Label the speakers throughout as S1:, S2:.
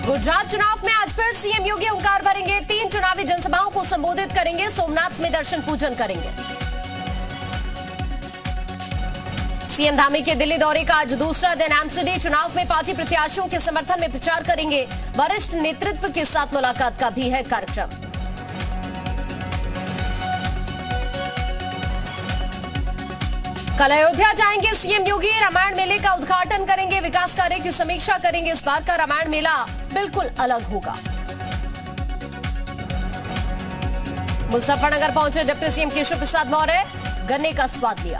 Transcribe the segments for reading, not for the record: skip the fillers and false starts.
S1: गुजरात चुनाव में आज फिर सीएम योगी हुंकार भरेंगे। 3 चुनावी जनसभाओं को संबोधित करेंगे। सोमनाथ में दर्शन पूजन करेंगे। सीएम धामी के दिल्ली दौरे का आज दूसरा दिन। एमसीडी चुनाव में पार्टी प्रत्याशियों के समर्थन में प्रचार करेंगे। वरिष्ठ नेतृत्व के साथ मुलाकात का भी है कार्यक्रम। कल अयोध्या जाएंगे सीएम योगी। रामायण मेले का उद्घाटन करेंगे। विकास कार्य की समीक्षा करेंगे। इस बार का रामायण मेला बिल्कुल अलग होगा। मुजफ्फरनगर पहुंचे डिप्टी सीएम केशव प्रसाद मौर्य। गन्ने का स्वाद लिया।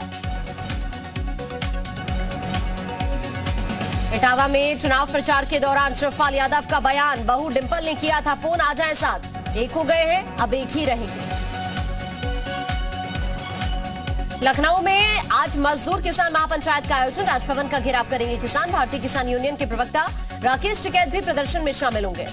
S1: इटावा में चुनाव प्रचार के दौरान शिवपाल यादव का बयान। बहू डिंपल ने किया था फोन, आ जाएं साथ। एक हो गए हैं, अब एक ही रहेंगे। लखनऊ में आज मजदूर किसान महापंचायत का आयोजन। राजभवन का घेराव करेंगे किसान। भारतीय किसान यूनियन के प्रवक्ता राकेश टिकैत भी प्रदर्शन में शामिल होंगे।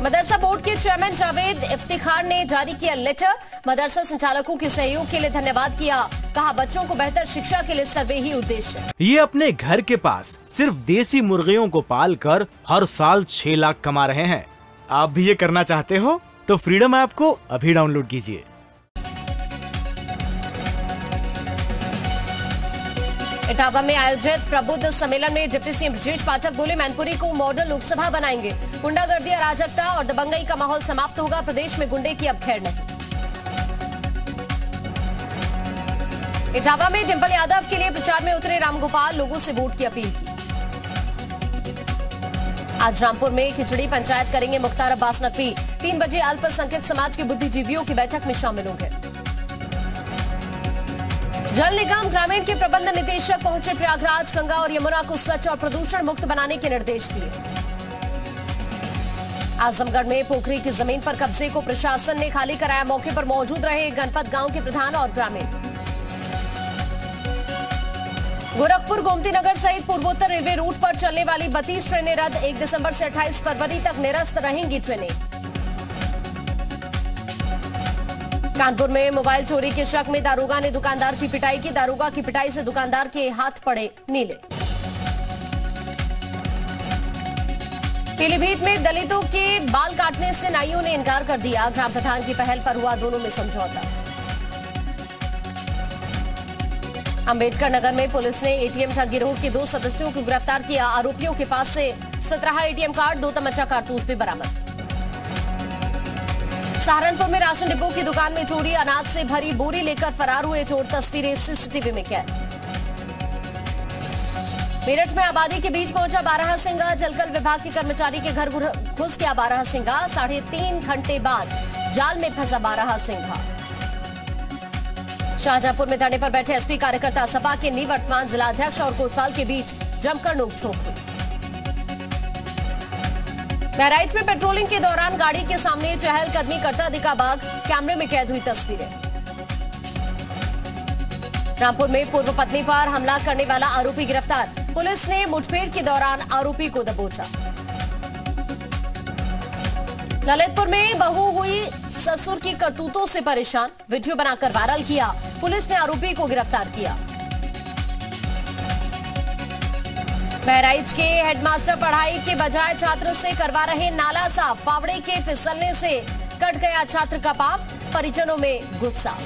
S1: मदरसा बोर्ड के चेयरमैन जावेद इफ्तिखार ने जारी किया लेटर। मदरसा संचालकों के सहयोग के लिए धन्यवाद किया। कहा बच्चों को बेहतर शिक्षा के लिए सर्वे ही उद्देश्य है।
S2: ये अपने घर के पास सिर्फ देसी मुर्गियों को पालकर हर साल 6 लाख कमा रहे हैं। आप भी ये करना चाहते हो तो फ्रीडम ऐप को अभी डाउनलोड कीजिए।
S1: इटावा में आयोजित प्रबुद्ध सम्मेलन में डिप्टी सीएम ब्रजेश पाठक बोले, मैनपुरी को मॉडल लोकसभा बनाएंगे। गुंडागर्दी, अराजकता और दबंगई का माहौल समाप्त होगा। प्रदेश में गुंडे की अब खैर नहीं। इटावा में डिंपल यादव के लिए प्रचार में उतरे रामगोपाल। लोगों से वोट की अपील की। आज रामपुर में खिचड़ी पंचायत करेंगे मुख्तार अब्बास नकवी। 3 बजे अल्पसंख्यक समाज के बुद्धिजीवियों की बैठक में शामिल होंगे। जल निगम ग्रामीण के प्रबंध निदेशक पहुंचे प्रयागराज। गंगा और यमुना को स्वच्छ और प्रदूषण मुक्त बनाने के निर्देश दिए। आजमगढ़ में पोखरी की जमीन पर कब्जे को प्रशासन ने खाली कराया। मौके पर मौजूद रहे गणपत गांव के प्रधान और ग्रामीण। गोरखपुर गोमती नगर सहित पूर्वोत्तर रेलवे रूट पर चलने वाली 32 ट्रेनें रद्द। 1 दिसंबर से 28 फरवरी तक निरस्त रहेंगी ट्रेनें। कानपुर में मोबाइल चोरी के शक में दारोगा ने दुकानदार की पिटाई की। दारोगा की पिटाई से दुकानदार के हाथ पड़े नीले। पीलीभीत में दलितों के बाल काटने से नाइयों ने इनकार कर दिया। ग्राम प्रधान की पहल पर हुआ दोनों में समझौता। अंबेडकर नगर में पुलिस ने एटीएम ठग गिरोह के 2 सदस्यों को गिरफ्तार किया। आरोपियों के पास से 17 एटीएम कार्ड, 2 तमंचा कारतूस भी बरामद। सहारनपुर में राशन डिपो की दुकान में चोरी। अनाज से भरी बोरी लेकर फरार हुए चोर। तस्वीरें सीसीटीवी में कैद। मेरठ में आबादी के बीच पहुंचा बारहसिंगा। जलकल विभाग के कर्मचारी के घर घुस गया बारहसिंगा। 3.5 घंटे बाद जाल में फंसा बारहसिंगा। शाहजहांपुर में धरने पर बैठे एसपी कार्यकर्ता। सपा के निवर्तमान जिलाध्यक्ष और कोतवाल के बीच जमकर नोकझोंक हुई। बहराइच में पेट्रोलिंग के दौरान गाड़ी के सामने चहलकदमी करता दिखा बाघ। कैमरे में कैद हुई तस्वीरें। रामपुर में पूर्व पत्नी पर हमला करने वाला आरोपी गिरफ्तार। पुलिस ने मुठभेड़ के दौरान आरोपी को दबोचा। ललितपुर में बहू हुई ससुर की करतूतों से परेशान। वीडियो बनाकर वायरल किया। पुलिस ने आरोपी को गिरफ्तार किया। बहराइच के हेडमास्टर पढ़ाई के बजाय छात्र से करवा रहे नाला साफ। फावड़े के फिसलने से कट गया छात्र का पांव। परिजनों में गुस्सा।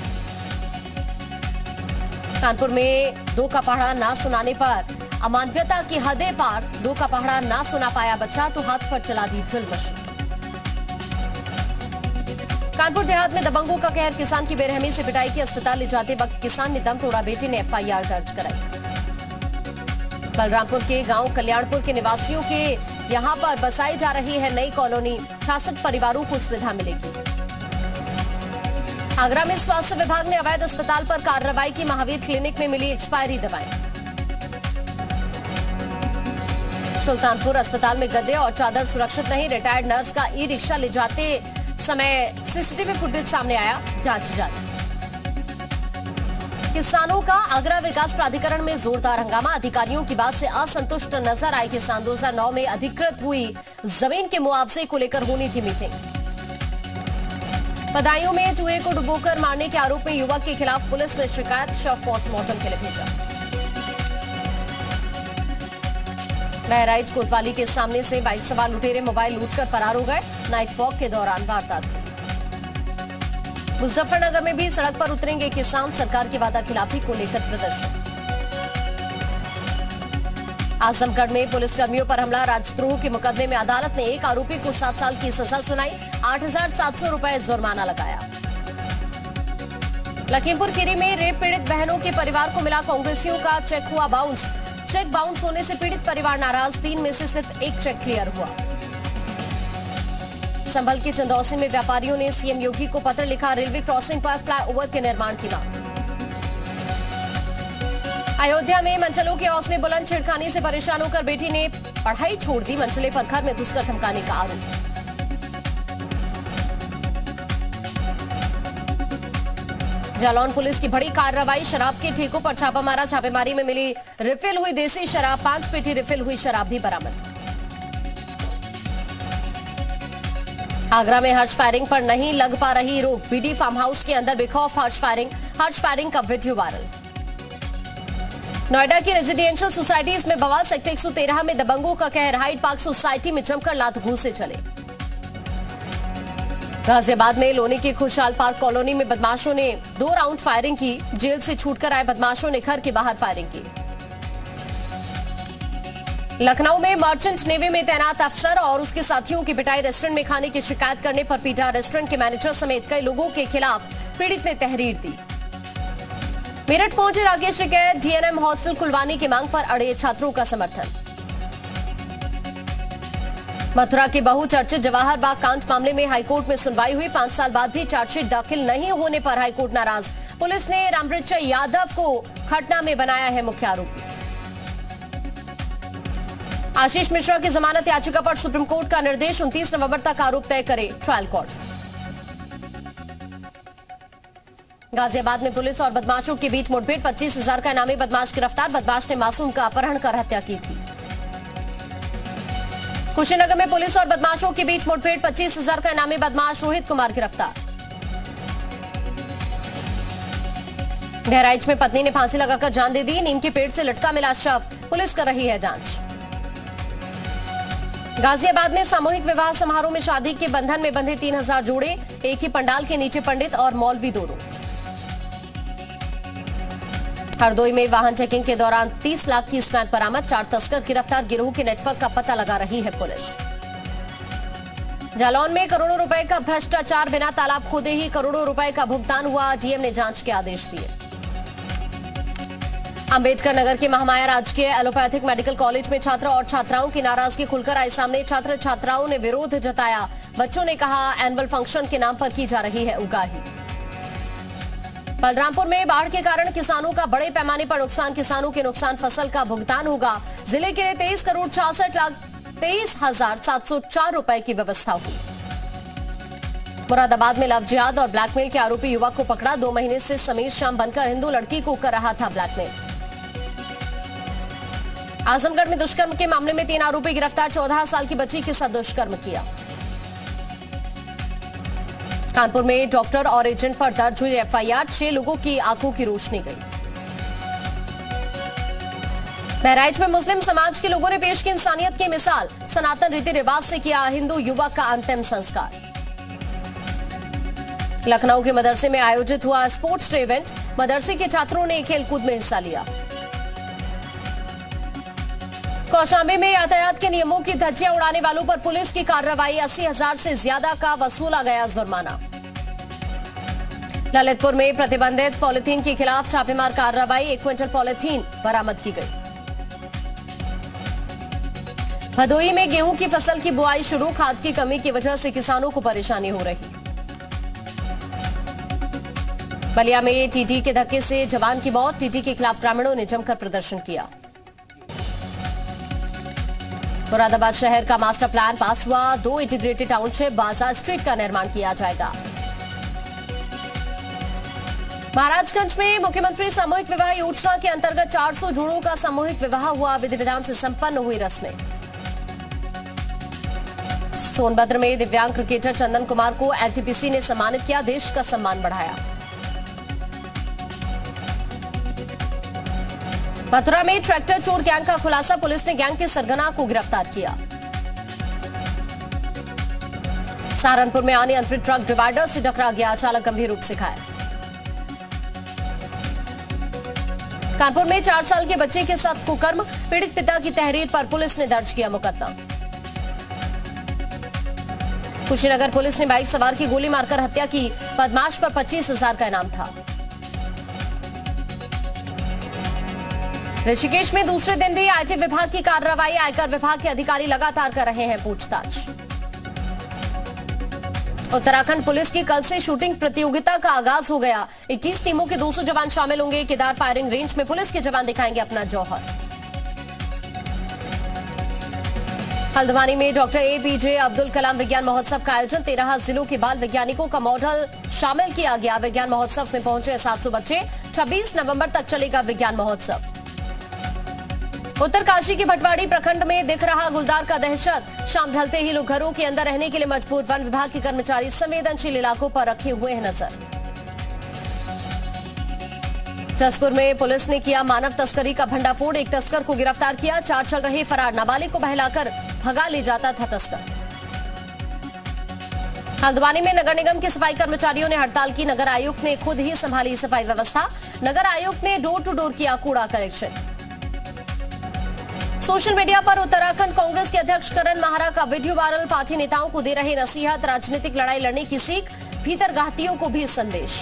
S1: कानपुर में 2 का पढ़ा ना सुनाने पर अमानवीयता की हदें पार। 2 का पढ़ा ना सुना पाया बच्चा तो हाथ पर चला दी ड्रिल मशीन। कानपुर देहात में दबंगों का कहर। किसान की बेरहमी से पिटाई की। अस्पताल ले जाते वक्त किसान ने दम तोड़ा। बेटे ने एफआईआर दर्ज कराई। बलरामपुर के गांव कल्याणपुर के निवासियों के यहां पर बसाई जा रही है नई कॉलोनी। 66 परिवारों को सुविधा मिलेगी। आगरा में स्वास्थ्य विभाग ने अवैध अस्पताल पर कार्रवाई की। महावीर क्लिनिक में मिली एक्सपायरी दवाएं। सुल्तानपुर अस्पताल में गद्दे और चादर सुरक्षित नहीं। रिटायर्ड नर्स का ई रिक्शा ले जाते समय सीसीटीवी फुटेज सामने आया। जांच जारी। किसानों का आगरा विकास प्राधिकरण में जोरदार हंगामा। अधिकारियों की बात से असंतुष्ट नजर आए किसान। 2009 में अधिकृत हुई जमीन के मुआवजे को लेकर होनी थी मीटिंग। बदायूं में चूहे को डुबोकर मारने के आरोप में युवक के खिलाफ पुलिस ने शिकायत। शव पोस्टमार्टम के लिए भेजा। बहराइच कोतवाली के सामने से बाइक सवार लुटेरे मोबाइल लूटकर फरार हो गए। नाइट वॉक के दौरान वारदात हुई। मुजफ्फरनगर में भी सड़क पर उतरेंगे किसान, सरकार की वादा खिलाफी को लेकर प्रदर्शन। आजमगढ़ में पुलिसकर्मियों पर हमला, राजद्रोह के मुकदमे में अदालत ने एक आरोपी को 7 साल की सजा सुनाई, 8,700 रुपए जुर्माना लगाया। लखीमपुर खीरी में रेप पीड़ित बहनों के परिवार को मिला कांग्रेसियों का चेक हुआ बाउंस। चेक बाउंस होने से पीड़ित परिवार नाराज, 3 में से सिर्फ 1 चेक क्लियर हुआ। संभल के चंदौसी में व्यापारियों ने सीएम योगी को पत्र लिखा, रेलवे क्रॉसिंग पर फ्लाईओवर के निर्माण की मांग। अयोध्या में मंचलों के हौसले बुलंद, छिड़खानी से परेशान होकर बेटी ने पढ़ाई छोड़ दी, मंचले पर घर में घुसकर धमकाने का आरोप। जालौन पुलिस की बड़ी कार्रवाई, शराब के ठेकों पर छापा मारा, छापेमारी में मिली रिफिल हुई देसी शराब, 5 पेटी रिफिल हुई शराब भी बरामद। आगरा में हर्ष फायरिंग पर नहीं लग पा रही रोक, बीडी फार्म हाउस के अंदर बेखौफ हर्ष फायरिंग का वीडियो वायरल। नोएडा की रेजिडेंशियल सोसाइटीज में बवाल, सेक्टर 113 में दबंगों का कहर, हाइड पार्क सोसाइटी में जमकर लात घूंसे चले। गाजियाबाद में लोनी की खुशहाल पार्क कॉलोनी में बदमाशों ने 2 राउंड फायरिंग की, जेल से छूटकर आए बदमाशों ने घर के बाहर फायरिंग की। लखनऊ में मर्चेंट नेवी में तैनात अफसर और उसके साथियों की पिटाई, रेस्टोरेंट में खाने की शिकायत करने पर पीटा, रेस्टोरेंट के मैनेजर समेत कई लोगों के खिलाफ पीड़ित ने तहरीर दी। मेरठ पहुंचे राकेश टिकैत, डीएनएम हॉस्टल खुलवाने की मांग पर अड़े छात्रों का समर्थन। मथुरा के बहुचर्चित जवाहर बाग कांड मामले में हाईकोर्ट में सुनवाई हुई, 5 साल बाद भी चार्जशीट दाखिल नहीं होने पर हाईकोर्ट नाराज। पुलिस ने रामरिचय यादव को घटना में बनाया है मुख्य आरोपी। आशीष मिश्रा की जमानत याचिका पर सुप्रीम कोर्ट का निर्देश, 29 नवंबर तक आरोप तय करे ट्रायल कोर्ट। गाजियाबाद में पुलिस और बदमाशों के बीच मुठभेड़, 25,000 का इनामी बदमाश गिरफ्तार, बदमाश ने मासूम का अपहरण कर हत्या की थी। कुशीनगर में पुलिस और बदमाशों के बीच मुठभेड़, 25,000 का इनामी बदमाश रोहित कुमार गिरफ्तार। बहराइच में पत्नी ने फांसी लगाकर जान दे दी, नीम के पेड़ से लटका मिला शव, पुलिस कर रही है जांच। गाजियाबाद में सामूहिक विवाह समारोह में शादी के बंधन में बंधे 3,000 जोड़े, एक ही पंडाल के नीचे पंडित और मौलवी दोनों। हरदोई में वाहन चेकिंग के दौरान 30 लाख की स्मैक बरामद, 4 तस्कर गिरफ्तार, गिरोह के नेटवर्क का पता लगा रही है पुलिस। जालौन में करोड़ों रुपए का भ्रष्टाचार, बिना तालाब खोदे ही करोड़ों रुपए का भुगतान हुआ, डीएम ने जांच के आदेश दिए। अंबेडकर नगर के महामाया राजकीय एलोपैथिक मेडिकल कॉलेज में छात्र और छात्राओं की नाराजगी खुलकर आई सामने, छात्र छात्राओं ने विरोध जताया, बच्चों ने कहा एनुअल फंक्शन के नाम पर की जा रही है उगाही। बलरामपुर में बाढ़ के कारण किसानों का बड़े पैमाने पर नुकसान, किसानों के नुकसान फसल का भुगतान होगा, जिले के लिए 23,66,23,704 रुपए की व्यवस्था हुई। मुरादाबाद में लव जिहाद और ब्लैकमेल के आरोपी युवक को पकड़ा, 2 महीने से समीर श्याम बनकर हिंदू लड़की को कर रहा था ब्लैकमेल। आजमगढ़ में दुष्कर्म के मामले में 3 आरोपी गिरफ्तार, 14 साल की बच्ची के साथ दुष्कर्म किया। कानपुर में डॉक्टर और एजेंट पर दर्ज हुई एफआईआर, 6 लोगों की आंखों की रोशनी गई। बहराइच में मुस्लिम समाज के लोगों ने पेश की इंसानियत की मिसाल, सनातन रीति रिवाज से किया हिंदू युवक का अंतिम संस्कार। लखनऊ के मदरसे में आयोजित हुआ स्पोर्ट्स डे इवेंट, मदरसे के छात्रों ने खेलकूद में हिस्सा लिया। कौशाम्बी में यातायात के नियमों की धज्जियां उड़ाने वालों पर पुलिस की कार्रवाई, 80,000 से ज्यादा का वसूला गया जुर्माना। ललितपुर में प्रतिबंधित पॉलिथीन के खिलाफ छापेमार कार्रवाई, 1 क्विंटल पॉलिथीन बरामद की गई। भदोही में गेहूं की फसल की बुआई शुरू, खाद की कमी की वजह से किसानों को परेशानी हो रही। बलिया में टीटी के धक्के से जवान की मौत, टीटी के खिलाफ ग्रामीणों ने जमकर प्रदर्शन किया। मुरादाबाद शहर का मास्टर प्लान पास हुआ, 2 इंटीग्रेटेड टाउनशिप, बाजार स्ट्रीट का निर्माण किया जाएगा। महाराजगंज में मुख्यमंत्री सामूहिक विवाह योजना के अंतर्गत 400 जोड़ों का सामूहिक विवाह हुआ, विधि विधान से संपन्न हुई रस्में। सोनभद्र में दिव्यांग क्रिकेटर चंदन कुमार को एनटीपीसी ने सम्मानित किया, देश का सम्मान बढ़ाया। मथुरा में ट्रैक्टर चोर गैंग का खुलासा, पुलिस ने गैंग के सरगना को गिरफ्तार किया। सहारनपुर में अनियंत्रित ट्रक डिवाइडर से टकरा गया, चालक गंभीर रूप से घायल। कानपुर में 4 साल के बच्चे के साथ कुकर्म, पीड़ित पिता की तहरीर पर पुलिस ने दर्ज किया मुकदमा। कुशीनगर पुलिस ने बाइक सवार की गोली मारकर हत्या की, बदमाश पर 25,000 का इनाम था। ऋषिकेश में दूसरे दिन भी आईटी विभाग की कार्रवाई, आयकर विभाग के अधिकारी लगातार कर रहे हैं पूछताछ। उत्तराखंड पुलिस की कल से शूटिंग प्रतियोगिता का आगाज हो गया। 21 टीमों के 200 जवान शामिल होंगे। केदार फायरिंग रेंज में पुलिस के जवान दिखाएंगे अपना जौहर। हल्द्वानी में डॉक्टर एपीजे अब्दुल कलाम विज्ञान महोत्सव का आयोजन, 13 जिलों के बाल वैज्ञानिकों का मॉडल शामिल किया गया। विज्ञान महोत्सव में पहुंचे 700 बच्चे। 26 नवंबर तक चलेगा विज्ञान महोत्सव। उत्तरकाशी के भटवाड़ी प्रखंड में दिख रहा गुलदार का दहशत, शाम ढलते ही लोग घरों के अंदर रहने के लिए मजबूर। वन विभाग के कर्मचारी संवेदनशील इलाकों पर रखे हुए हैं नजर। जसपुर में पुलिस ने किया मानव तस्करी का भंडाफोड़, एक तस्कर को गिरफ्तार किया। 4 चल रहे फरार, नाबालिग को बहलाकर भगा ले जाता था तस्कर। हल्द्वानी में नगर निगम के सफाई कर्मचारियों ने हड़ताल की, नगर आयुक्त ने खुद ही संभाली सफाई व्यवस्था। नगर आयुक्त ने डोर टू डोर किया कूड़ा कलेक्शन। सोशल मीडिया पर उत्तराखंड कांग्रेस के अध्यक्ष करण माहरा का वीडियो वायरल, पार्टी नेताओं को दे रहे नसीहत, राजनीतिक लड़ाई लड़ने की सीख, भीतरगातियों को भी संदेश।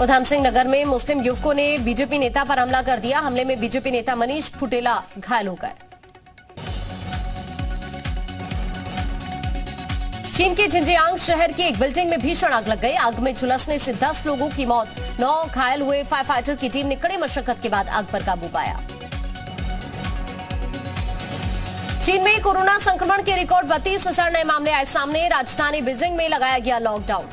S1: उधम सिंह नगर में मुस्लिम युवकों ने बीजेपी नेता पर हमला कर दिया। हमले में बीजेपी नेता मनीष फुटेला घायल हो गए। चीन के जिंजियांग शहर की एक बिल्डिंग में भीषण आग लग गई। आग में झुलसने से 10 लोगों की मौत, 9 घायल हुए। फायर फाइटर की टीम ने कड़ी मशक्कत के बाद आग पर काबू पाया। चीन में कोरोना संक्रमण के रिकॉर्ड 32,000 नए मामले आए सामने। राजधानी बीजिंग में लगाया गया लॉकडाउन।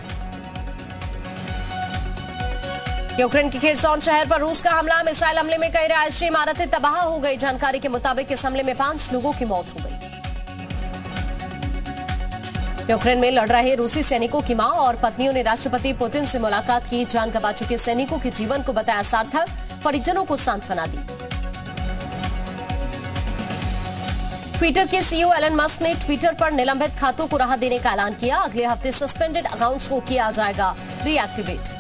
S1: यूक्रेन के खेरसोन शहर पर रूस का हमला, मिसाइल हमले में कई रिहायशी इमारतें तबाह हो गई। जानकारी के मुताबिक इस हमले में 5 लोगों की मौत हो गई। यूक्रेन में लड़ रहे रूसी सैनिकों की मां और पत्नियों ने राष्ट्रपति पुतिन से मुलाकात की। जान गंवा चुके सैनिकों के जीवन को बताया सार्थक, परिजनों को सांत्वना दी। ट्विटर के सीईओ एलन मस्क ने ट्विटर पर निलंबित खातों को राहत देने का ऐलान किया। अगले हफ्ते सस्पेंडेड अकाउंट्स को किया जाएगा रीएक्टिवेट।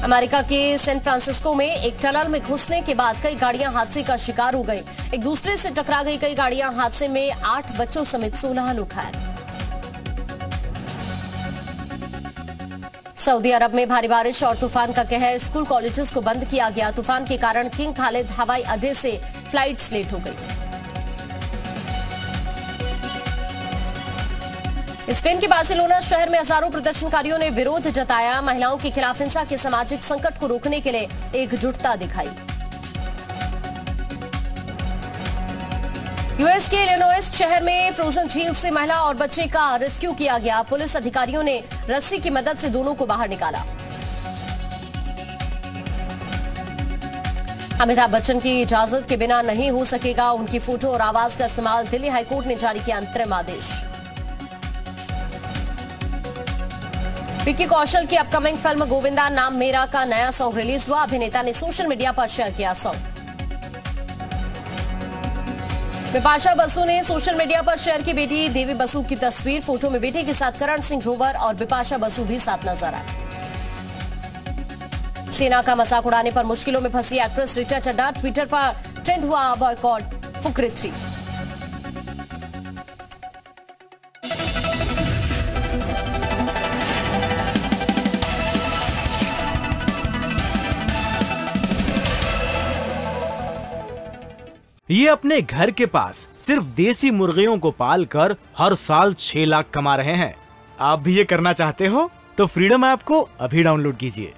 S1: अमेरिका के सैन फ्रांसिस्को में एक टनल में घुसने के बाद कई गाड़ियां हादसे का शिकार हो गई। एक दूसरे से टकरा गई कई गाड़ियां। हादसे में 8 बच्चों समेत 16 लोग घायल। सऊदी अरब में भारी बारिश और तूफान का कहर, स्कूल कॉलेजेस को बंद किया गया। तूफान के कारण किंग खालिद हवाई अड्डे से फ्लाइट्स लेट हो गई। स्पेन के बार्सिलोना शहर में हजारों प्रदर्शनकारियों ने विरोध जताया। महिलाओं के खिलाफ हिंसा के सामाजिक संकट को रोकने के लिए एकजुटता दिखाई। यूएस के इलिनॉइस शहर में फ्रोजन झील से महिला और बच्चे का रेस्क्यू किया गया। पुलिस अधिकारियों ने रस्सी की मदद से दोनों को बाहर निकाला। अमिताभ बच्चन की इजाजत के बिना नहीं हो सकेगा उनकी फोटो और आवाज का इस्तेमाल, दिल्ली हाईकोर्ट ने जारी किया अंतरिम आदेश। विक्की कौशल की अपकमिंग फिल्म गोविंदा नाम मेरा का नया सॉन्ग रिलीज हुआ। अभिनेता ने सोशल मीडिया पर शेयर किया सॉन्ग। बिपाशा बसु ने सोशल मीडिया पर शेयर की बेटी देवी बसु की तस्वीर। फोटो में बेटे के साथ करण सिंह ग्रोवर और बिपाशा बसु भी साथ नजर आए। सेना का मजाक उड़ाने पर मुश्किलों में फंसी एक्ट्रेस ऋचा चड्ढा, ट्विटर पर ट्रेंड हुआ बॉयकॉट फुकरे 3।
S2: ये अपने घर के पास सिर्फ देसी मुर्गियों को पालकर हर साल 6 लाख कमा रहे हैं। आप भी ये करना चाहते हो तो फ्रीडम ऐप को अभी डाउनलोड कीजिए।